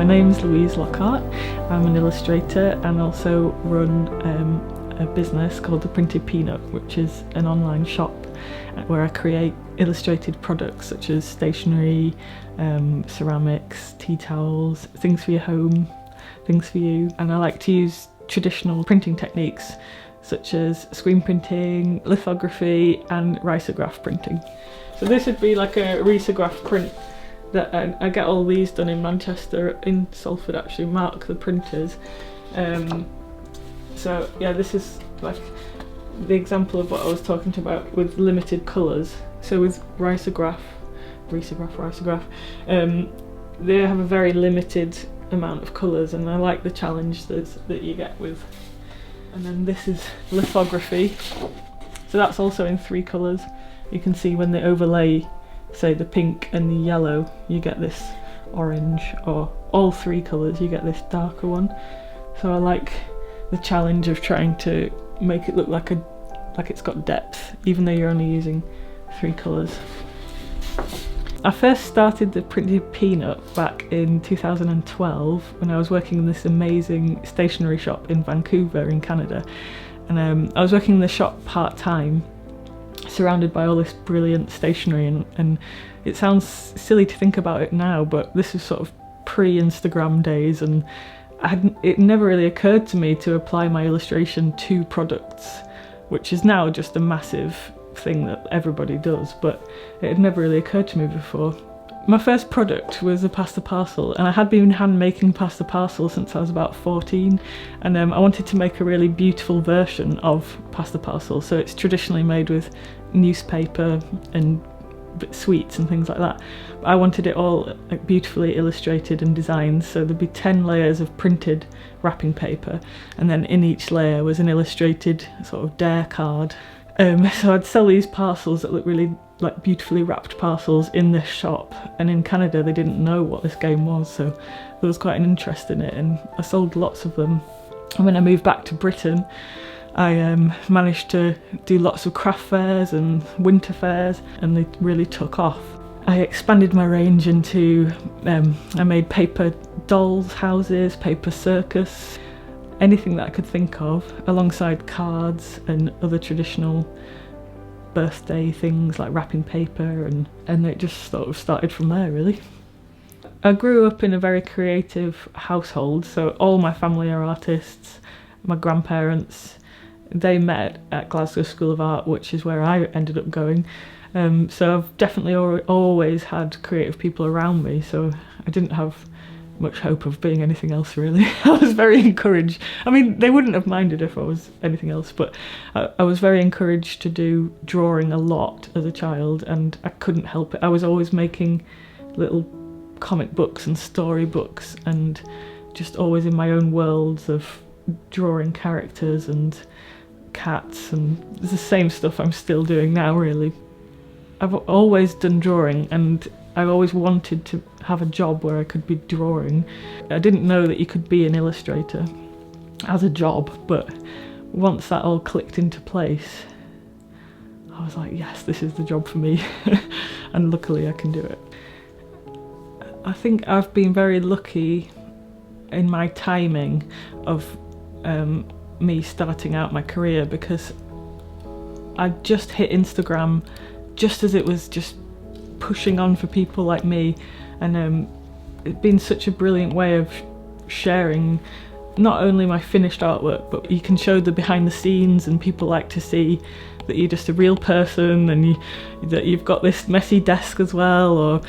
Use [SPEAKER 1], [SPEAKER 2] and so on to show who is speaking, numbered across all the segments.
[SPEAKER 1] My name's Louise Lockhart. I'm an illustrator and also run a business called The Printed Peanut, which is an online shop where I create illustrated products such as stationery, ceramics, tea towels, things for your home, things for you. And I like to use traditional printing techniques such as screen printing, lithography and risograph printing. So this would be like a risograph print that I get all these done in Manchester, in Salford actually, Mark the printers. So yeah, this is like the example of what I was talking about with limited colours. So with risograph, they have a very limited amount of colours, and I like the challenge that you get with. And then this is lithography. So that's also in 3 colours. You can see when they overlay, say, the pink and the yellow, you get this orange, or all 3 colours you get this darker one. So I like the challenge of trying to make it look like it's got depth, even though you're only using 3 colours. I first started the Printed Peanut back in 2012 when I was working in this amazing stationery shop in Vancouver in Canada, and I was working in the shop part-time, surrounded by all this brilliant stationery, and it sounds silly to think about it now, but this is sort of pre-Instagram days, and it never really occurred to me to apply my illustration to products, which is now just a massive thing that everybody does, but it had never really occurred to me before. My first product was a pasta parcel, and I had been hand making pasta parcels since I was about 14, and I wanted to make a really beautiful version of pasta parcel. So it's traditionally made with newspaper and sweets and things like that, but I wanted it all like beautifully illustrated and designed, so there'd be 10 layers of printed wrapping paper, and then in each layer was an illustrated sort of dare card. So I'd sell these parcels that look really like beautifully wrapped parcels in this shop, and in Canada they didn't know what this game was, so there was quite an interest in it, and I sold lots of them. And when I moved back to Britain, I managed to do lots of craft fairs and winter fairs, and they really took off. I expanded my range into, I made paper dolls houses, paper circus, anything that I could think of, alongside cards and other traditional birthday things like wrapping paper, and it just sort of started from there really. I grew up in a very creative household, so all my family are artists. My grandparents, they met at Glasgow School of Art, which is where I ended up going. So I've definitely always had creative people around me, so I didn't have much hope of being anything else really. I was very encouraged. I mean, they wouldn't have minded if I was anything else, but I was very encouraged to do drawing a lot as a child, and I couldn't help it. I was always making little comic books and storybooks, and just always in my own worlds of drawing characters and cats, and it's the same stuff I'm still doing now really. I've always done drawing, and I always wanted to have a job where I could be drawing. I didn't know that you could be an illustrator as a job, but once that all clicked into place, I was like, yes, this is the job for me. And luckily I can do it. I think I've been very lucky in my timing of me starting out my career, because I just hit Instagram just as it was just pushing on for people like me, and it's been such a brilliant way of sharing not only my finished artwork, but you can show the behind the scenes, and people like to see that you're just a real person, and that you've got this messy desk as well, or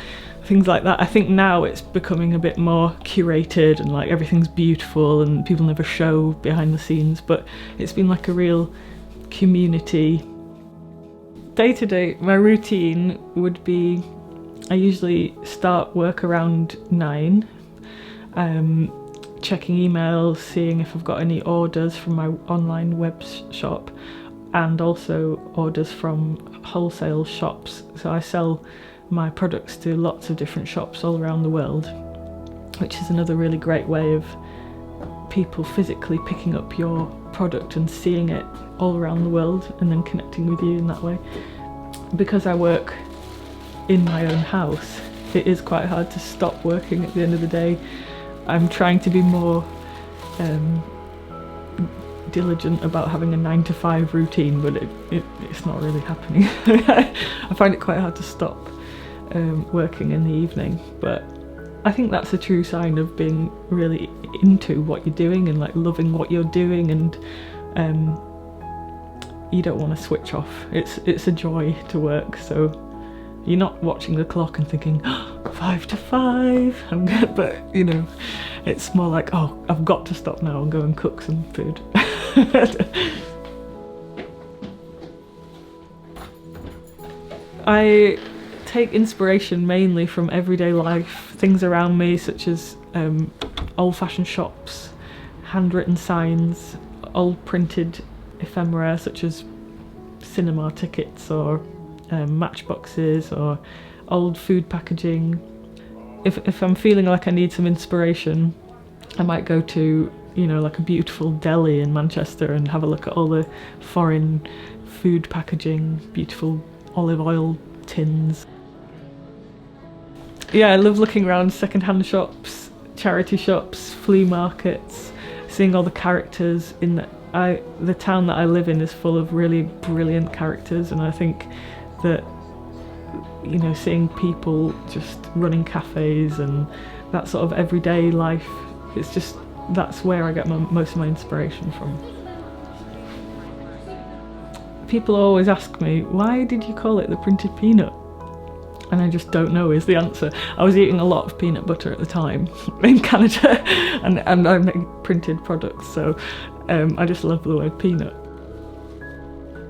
[SPEAKER 1] things like that. I think now it's becoming a bit more curated, and like everything's beautiful, and people never show behind the scenes, but it's been like a real community. Day to day, my routine would be, I usually start work around 9, checking emails, seeing if I've got any orders from my online web shop, and also orders from wholesale shops. So I sell my products to lots of different shops all around the world, which is another really great way of people physically picking up your product and seeing it all around the world and then connecting with you in that way. Because I work in my own house, it is quite hard to stop working at the end of the day. I'm trying to be more diligent about having a 9-to-5 routine, but it's not really happening. I find it quite hard to stop working in the evening, but I think that's a true sign of being really into what you're doing and like loving what you're doing, and you don't want to switch off. It's a joy to work, so you're not watching the clock and thinking, oh, 5 to 5, I'm good, but you know, it's more like, oh, I've got to stop now and go and cook some food. I take inspiration mainly from everyday life, things around me, such as old-fashioned shops, handwritten signs, old printed ephemera such as cinema tickets or matchboxes or old food packaging. If I'm feeling like I need some inspiration, I might go to, you know, like a beautiful deli in Manchester and have a look at all the foreign food packaging, beautiful olive oil tins. Yeah, I love looking around second-hand shops, charity shops, flea markets, seeing all the characters in the town that I live in is full of really brilliant characters, and I think that, you know, seeing people just running cafes and that sort of everyday life, it's just, that's where I get most of my inspiration from. People always ask me, why did you call it the printed peanut? And I just don't know is the answer. I was eating a lot of peanut butter at the time in Canada, and I make printed products, so I just love the word peanut.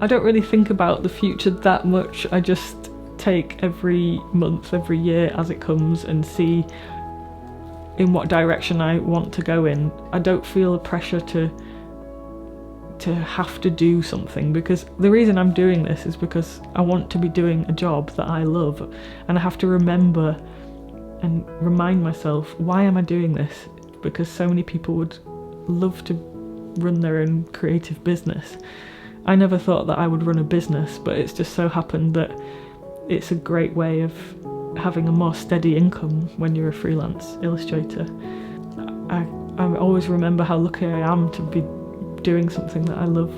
[SPEAKER 1] I don't really think about the future that much. I just take every month, every year as it comes and see in what direction I want to go in. I don't feel a pressure to have to do something, because the reason I'm doing this is because I want to be doing a job that I love, and I have to remember and remind myself, why am I doing this? Because so many people would love to run their own creative business. I never thought that I would run a business, but it's just so happened that it's a great way of having a more steady income when you're a freelance illustrator. I always remember how lucky I am to be doing something that I love.